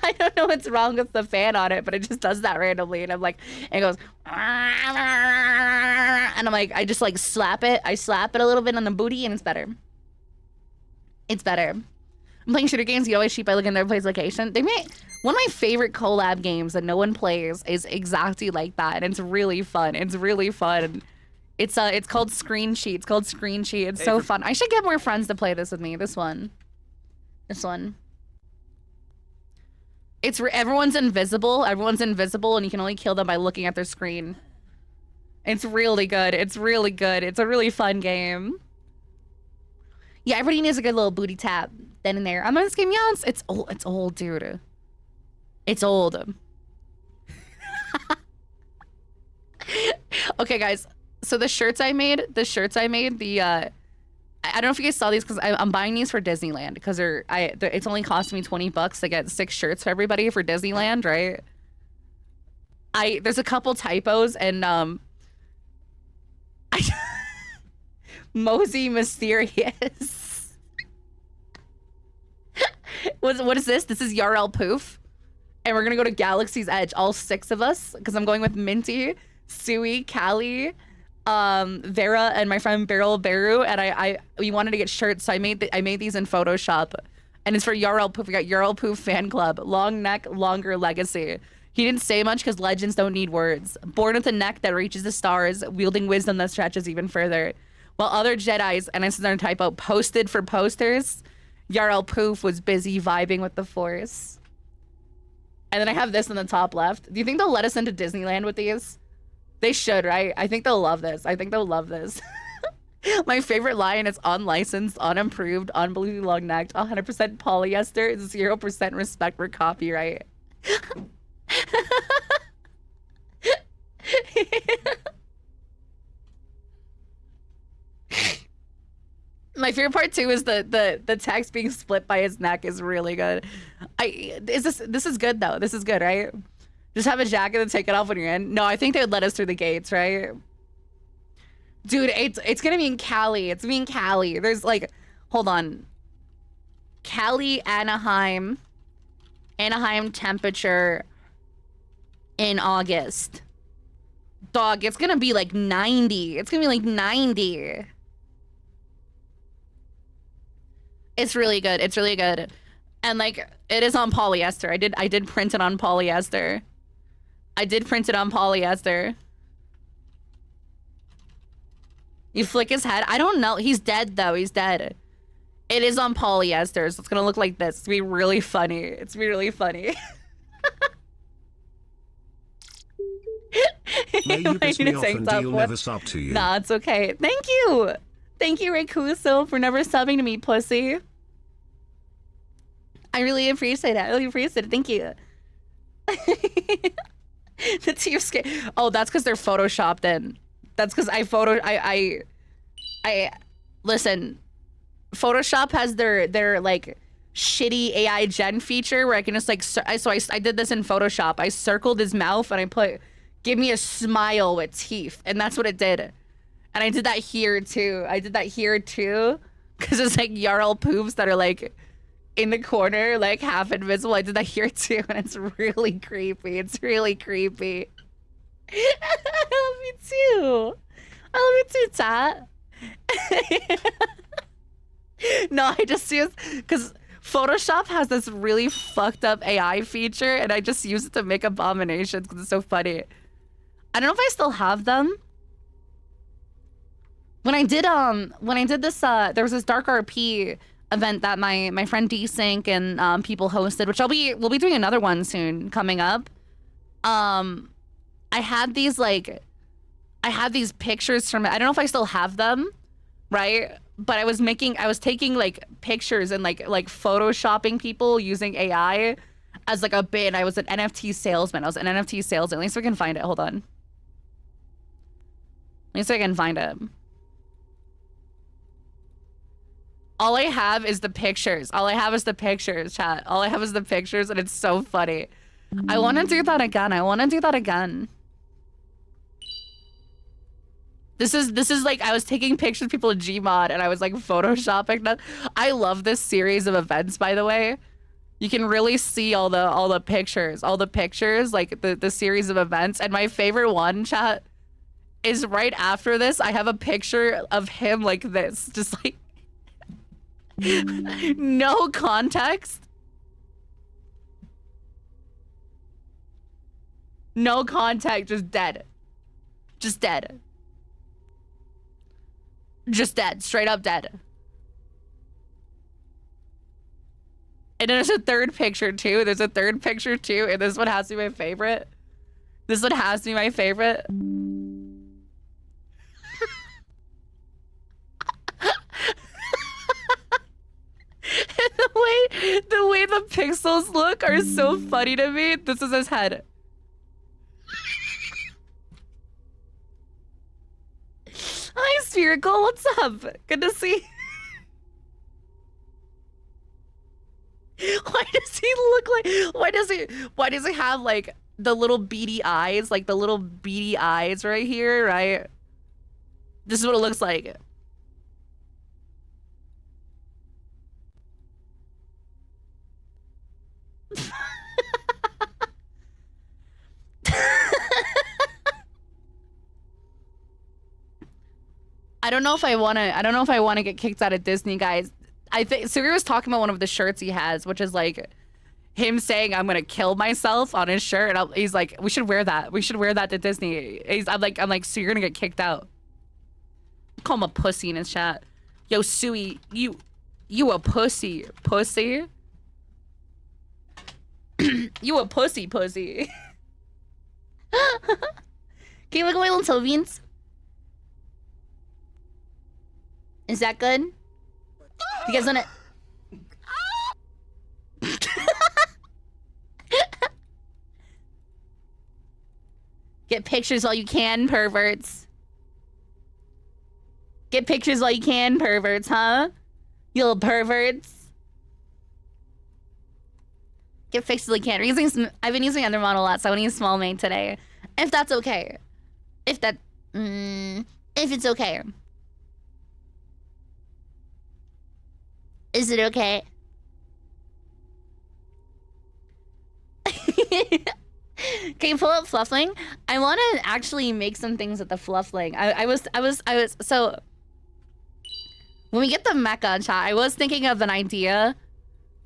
I don't know what's wrong with the fan on it, but it just does that randomly. And I'm like, and it goes, and I'm like, I just like slap it. I slap it a little bit on the booty and it's better. It's better. I'm playing shooter games. You always cheat by looking at their play's location. They made one of my favorite collab games that no one plays is exactly like that. And it's really fun. It's really fun. It's called Screen Sheet. It's called Screen Sheet. It's so fun. I should get more friends to play this with me. This one. It's everyone's invisible. Everyone's invisible, and you can only kill them by looking at their screen. It's really good. It's really good. It's a really fun game. Yeah, everybody needs a good little booty tap then and there. I'm on this game, yes. It's old. It's old, dude. It's old. Okay, guys. So the shirts I made, I don't know if you guys saw these because I'm buying these for Disneyland because it's only costing me $20 to get 6 shirts for everybody for Disneyland, right? There's a couple typos and Mosey Mysterious. What is this? This is Yarl Poof. And we're gonna go to Galaxy's Edge, all 6 of us, because I'm going with Minty, Sui, Callie, Vera, and my friend Beryl Beru, and we wanted to get shirts, so I made these in Photoshop, and it's for Yarl Poof. We got Yarl Poof fan club, long neck, longer legacy. He didn't say much because legends don't need words. Born with a neck that reaches the stars, wielding wisdom that stretches even further. While other Jedis, and this is another typo, posted for posters, Yarl Poof was busy vibing with the Force. And then I have this in the top left. Do you think they'll let us into Disneyland with these? They should, right? I think they'll love this. My favorite line is unlicensed, unimproved, unbelievably long-necked, 100% polyester, 0% respect for copyright. My favorite part too is the text being split by his neck is really good. This is good though. This is good, right? Just have a jacket and take it off when you're in. No, I think they would let us through the gates, right? Dude, it's gonna be in Cali. It's me in Cali. There's like, hold on. Cali, Anaheim temperature in August. Dog, it's gonna be like 90. It's gonna be like 90. It's really good. It's really good. And like, it is on polyester. I did print it on polyester. You flick his head. I don't know. He's dead though. He's dead. It is on polyester, so it's gonna look like this. It's gonna be really funny. It's gonna be really funny. May you piss me off and deal never sub to you. Nah, it's okay. Thank you. Thank you, Raykuso, for never subbing to me, pussy. I really appreciate it. I really appreciate it. Thank you. The team skin. Oh, that's because they're photoshopped in. That's because I listen. Photoshop has their like shitty AI gen feature where I can just like I did this in Photoshop. I circled his mouth and I put give me a smile with teeth, and that's what it did. And I did that here too. Because it's like Jarl poops that are like in the corner, like half invisible. I did that here too, and it's really creepy. It's really creepy. I love you too. I love you too, Tat. No, I just use, because Photoshop has this really fucked up AI feature, and I just use it to make abominations because it's so funny. I don't know if I still have them. When I did this, there was this Dark RP event that my friend Desync and people hosted, which we'll be doing another one soon coming up. I had these pictures from it. I don't know if I still have them, right? But I was taking like pictures and like photoshopping people using AI as like a bit. I was an NFT salesman. At least we can find it. Hold on. At least I can find it. All I have is the pictures. Chat. All I have is the pictures, and it's so funny. I want to do that again. This is like, I was taking pictures of people in Gmod, and I was like photoshopping them. I love this series of events, by the way. You can really see all the pictures, like the series of events. And my favorite one, chat, is right after this. I have a picture of him like this, just like no context. No context, just dead. Just dead. Just dead. Straight up dead. And then there's a third picture too. And this one has to be my favorite. The way the pixels look are so funny to me. This is his head. Hi, Spherical. What's up? Good to see. Why does he have like the little beady eyes, right here, right? This is what it looks like. I don't know if I want to get kicked out of Disney, guys. I think Siri was talking about one of the shirts he has, which is like him saying I'm gonna kill myself on his shirt, and he's like, we should wear that to Disney. I'm like, so you're gonna get kicked out. Call him a pussy in his chat. Yo, Sui, you a pussy. You a pussy. Can you look at my little toe beans? Is that good? You guys wanna... Get pictures while you can, perverts. Get pictures while you can, perverts, huh? You little perverts. Get pictures while you can. I've been using Undermon a lot, so I want to use Small Maid today. If that's okay. If it's okay. Is it okay? Can you pull up Fluffling? I want to actually make some things with the Fluffling. I was so when we get the mecha chat, I was thinking of an idea.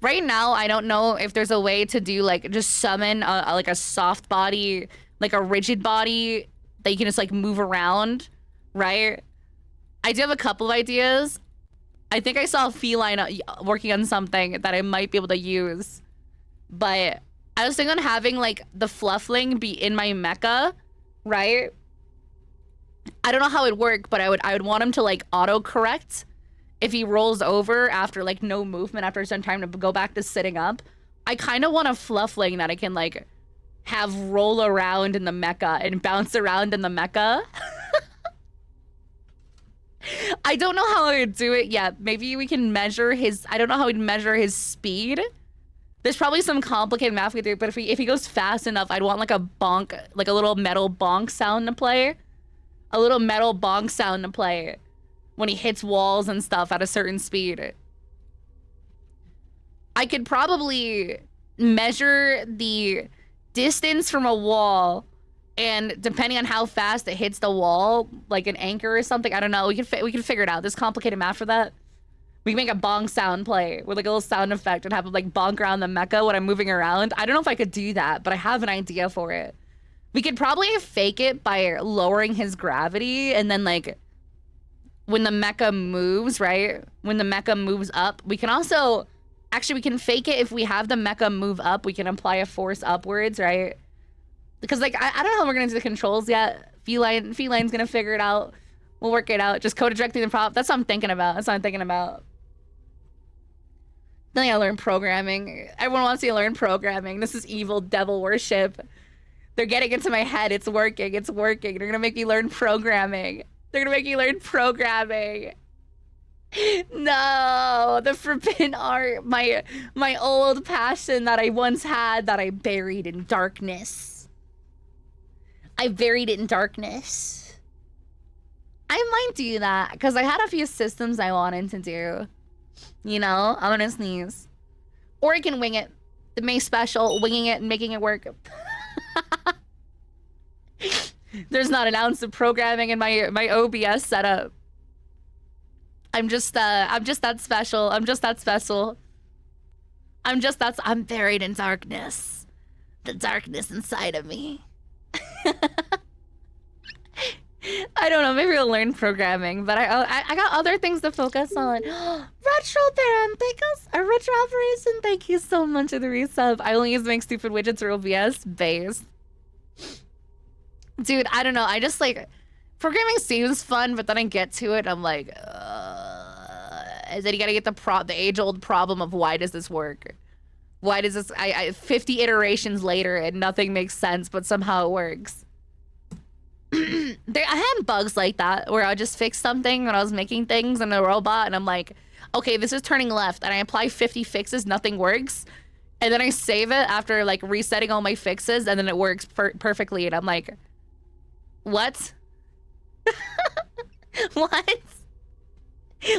Right now, I don't know if there's a way to do like just summon like a soft body, like a rigid body that you can just like move around, right? I do have a couple of ideas. I think I saw Feline working on something that I might be able to use, but I was thinking on having like the Fluffling be in my mecha, right? I don't know how it'd work, but I would want him to like auto-correct if he rolls over after like no movement after some time to go back to sitting up. I kind of want a Fluffling that I can like have roll around in the mecha and bounce around in the mecha. I don't know how I would do it yet. Maybe we can measure his... I don't know how we'd measure his speed. There's probably some complicated math we could do, but if he goes fast enough, I'd want like a bonk, like a little metal bonk sound to play. when he hits walls and stuff at a certain speed. I could probably measure the distance from a wall, and depending on how fast it hits the wall, like an anchor or something, I don't know. We can figure it out. There's complicated math for that. We can make a bong sound play with like a little sound effect and have it like bonk around the mecha when I'm moving around. I don't know if I could do that, but I have an idea for it. We could probably fake it by lowering his gravity, and then like when the mecha moves, right? When the mecha moves up, we can also, actually we can fake it if we have the mecha move up, we can apply a force upwards, right? Because like, I don't know how we're gonna do the controls yet. Feline's gonna figure it out. We'll work it out. Just code it directly in the prop. That's what I'm thinking about. Then I learn programming. Everyone wants me to learn programming. This is evil devil worship. They're getting into my head. It's working. They're gonna make me learn programming. No, the forbidden art, my old passion that I once had that I buried in darkness. I buried it in darkness. I might do that because I had a few systems I wanted to do. You know, I'm gonna sneeze. Or I can wing it. The May special, winging it and making it work. There's not an ounce of programming in my OBS setup. I'm just that special. I'm buried in darkness. The darkness inside of me. I don't know, maybe we'll learn programming, but I got other things to focus on. Retro Baron, a retro operation, thank you so much for the resub. I only use to make stupid widgets or OBS base. Dude, I don't know, I just like, programming seems fun, but then I get to it, I'm like, and then you gotta get the age-old problem of why does this work? Why does this, 50 iterations later and nothing makes sense, but somehow it works. I had bugs like that where I just fix something when I was making things in the robot, and I'm like, okay, this is turning left, and I apply 50 fixes, nothing works, and then I save it after like resetting all my fixes, and then it works perfectly, and I'm like, what? What?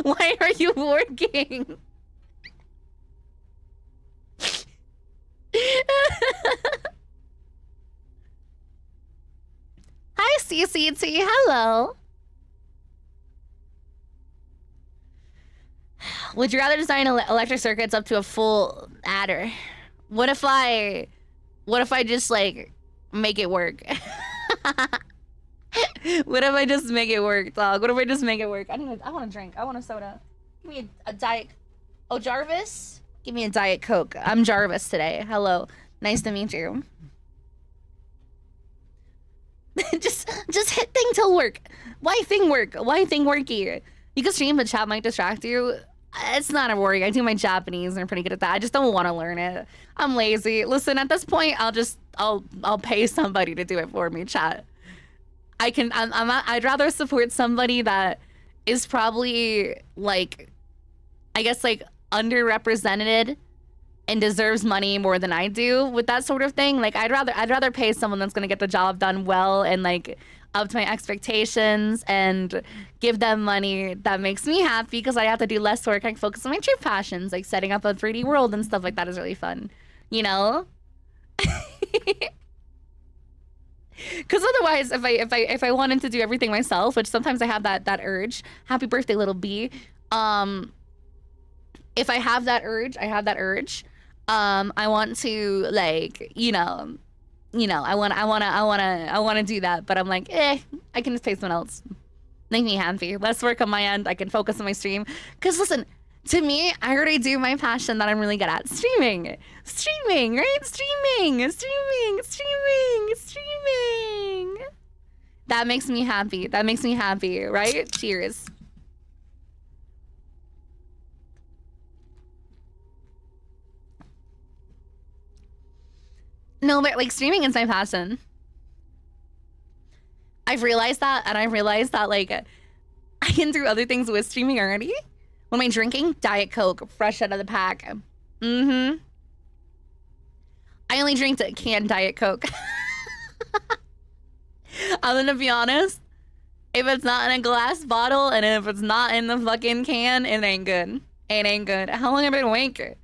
Why are you working? Hi, CCT. Hello. Would you rather design electric circuits up to a full adder? What if I just like make it work? What if I just make it work, dog? What if I just make it work? I want a drink. I want a soda. Give me a diet. Oh, Jarvis? Give me a Diet Coke. I'm Jarvis today. Hello. Nice to meet you. just hit thing till work. Why thing work? Why thing worky? You can stream, but chat might distract you. It's not a worry. I do my Japanese and I'm pretty good at that. I just don't want to learn it. I'm lazy. Listen, at this point, I'll pay somebody to do it for me, chat. I'd rather support somebody that is probably like, I guess like underrepresented and deserves money more than I do with that sort of thing. Like I'd rather pay someone that's gonna get the job done well and like up to my expectations and give them money that makes me happy because I have to do less work. I can focus on my true passions, like setting up a 3D world and stuff like that is really fun, you know? Because otherwise, if I wanted to do everything myself, which sometimes I have that urge. Happy birthday, little bee. If I have that urge, I want to like, you know, I want to do that, but I'm like, I can just pay someone else. Make me happy. Less work on my end. I can focus on my stream. Cause listen, to me, I already do my passion that I'm really good at. Streaming, right? Streaming. That makes me happy, right? Cheers. No, but like streaming is my passion. I've realized that, and I realized that like I can do other things with streaming already. When am I drinking? Diet Coke, fresh out of the pack. I only drink canned Diet Coke. I'm gonna be honest. If it's not in a glass bottle and if it's not in the fucking can, it ain't good. It ain't good. How long have I been awake?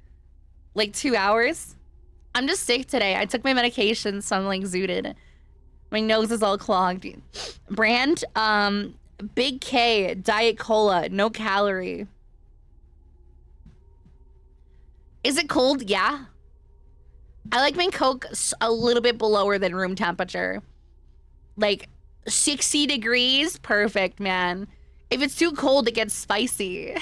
Like 2 hours? I'm just sick today. I took my medication, so I'm like zooted. My nose is all clogged. Brand, Big K, Diet Cola, no calorie. Is it cold? Yeah. I like my Coke a little bit below than room temperature. Like 60 degrees, perfect, man. If it's too cold, it gets spicy.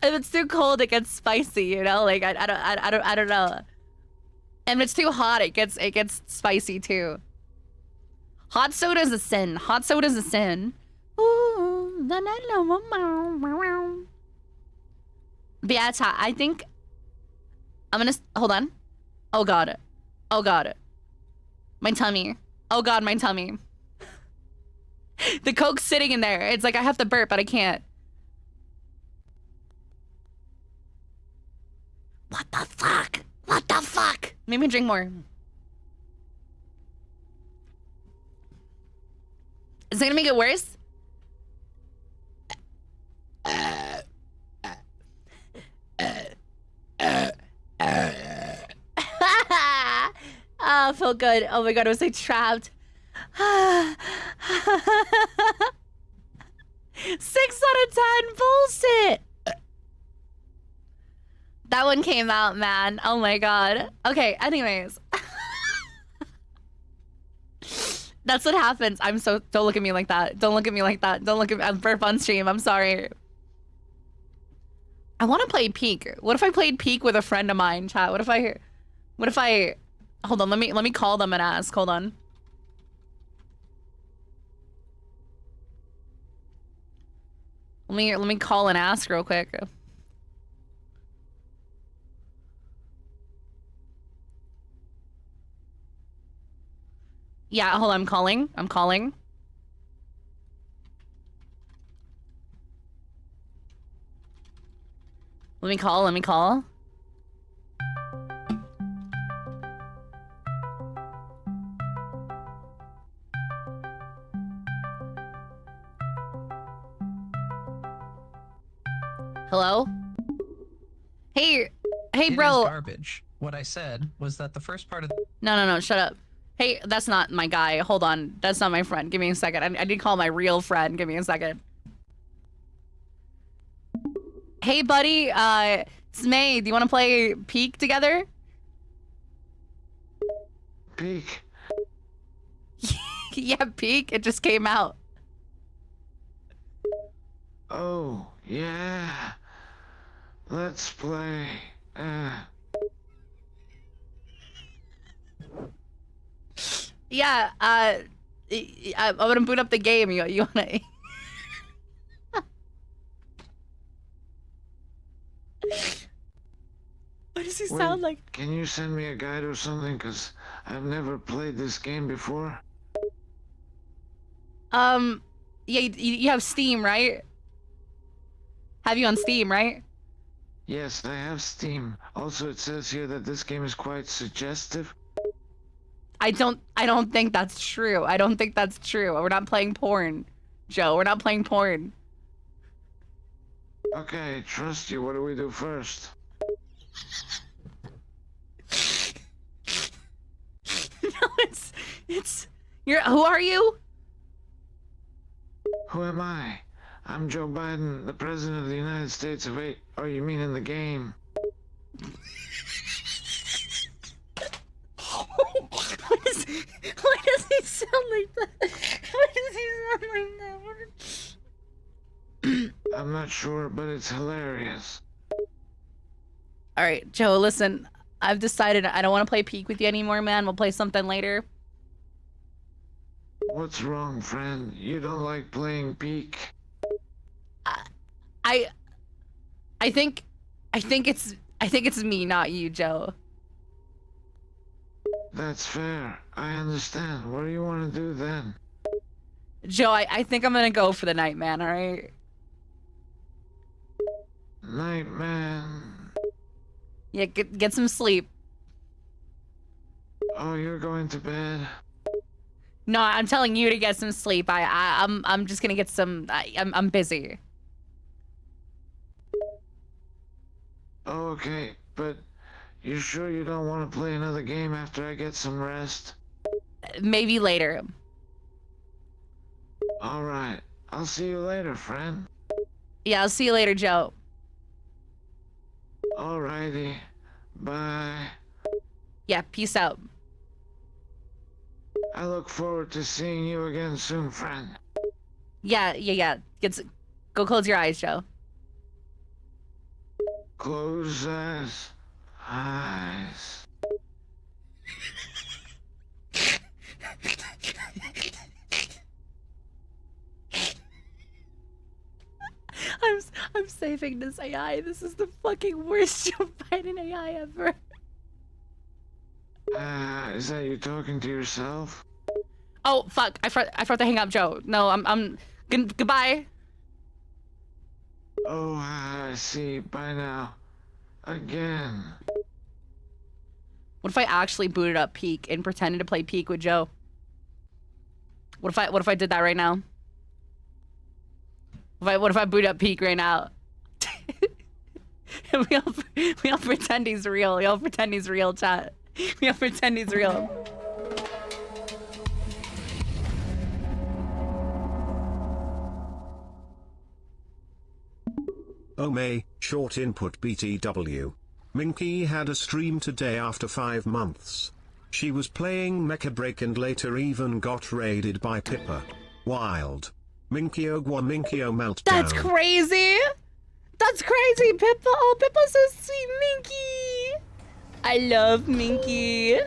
If it's too cold, it gets spicy, you know? Like I don't know. And if it's too hot, it gets spicy too. Hot soda's a sin. Hot soda's a sin. Ooh, but yeah, it's hot. I think I'm gonna hold on. Oh god. Oh god. My tummy. Oh god, my tummy. The Coke's sitting in there. It's like I have to burp, but I can't. What the fuck? What the fuck? Maybe drink more. Is it gonna make it worse? Oh, I feel good. Oh my god, I was like trapped. 6 out of 10, bullshit. That one came out, man. Oh my god. Okay, anyways. That's what happens. I'm so, don't look at me like that. Don't look at me like that. Don't look at me. I'm burp on stream. I'm sorry. I want to play Peak. What if I played Peak with a friend of mine, chat? What if I, hold on, let me call them and ask. Hold on. Let me call and ask real quick. Yeah, hold on, I'm calling. I'm calling. Let me call, let me call. Hello? Hey, It bro. is garbage. What I said was that the first part of No, shut up. Hey, that's not my guy. Hold on. That's not my friend. Give me a second. I need to call my real friend. Give me a second. Hey, buddy. It's May. Do you want to play Peak together? Peak. Yeah, Peak. It just came out. Oh, yeah. Let's play. Yeah, I'm gonna boot up the game. You wanna... What does he sound like? Can you send me a guide or something? Because I've never played this game before. Yeah, you have Steam, right? Have you on Steam, right? Yes, I have Steam. Also, it says here that this game is quite suggestive. I don't think that's true. I don't think that's true. We're not playing porn, Joe. We're not playing porn. Okay, trust you. What do we do first? No, it's who are you? Who am I? I'm Joe Biden, the President of the United States of eight. Oh, you mean in the game? Why does he sound like that? Why does he sound like that? I'm not sure, but it's hilarious. All right, Joe, listen. I've decided I don't want to play Peak with you anymore, man. We'll play something later. What's wrong, friend? You don't like playing Peak? I think it's me, not you, Joe. That's fair. I understand. What do you want to do then? Joe, I think I'm gonna go for the night, man. All right. Night, man. Yeah, get some sleep. Oh, you're going to bed? No, I'm telling you to get some sleep. I'm just gonna get some. I'm busy. Okay, but you sure you don't want to play another game after I get some rest? Maybe later. Alright, I'll see you later, friend. Yeah, I'll see you later, Joe. Alrighty, bye. Yeah, peace out. I look forward to seeing you again soon, friend. Yeah. Go close your eyes, Joe. Close eyes. I'm saving this AI. This is the fucking worst Joe Biden AI ever. Is that you talking to yourself? Oh fuck! I forgot to hang up, Joe. No, goodbye. Oh, I see. Bye now. Again. What if I actually booted up Peak and pretended to play Peak with Joe? What if I did that right now? What if I boot up Peak right now? we all pretend he's real. We all pretend he's real, chat. We all pretend he's real. Oh May, short input BTW. Minky had a stream today after 5 months. She was playing Mecha Break and later even got raided by Pippa. Wild. Minkyo Gwa Minkyo meltdown. That's crazy! That's crazy, Pippa! Oh, Pippa's so sweet, Minky! I love Minky.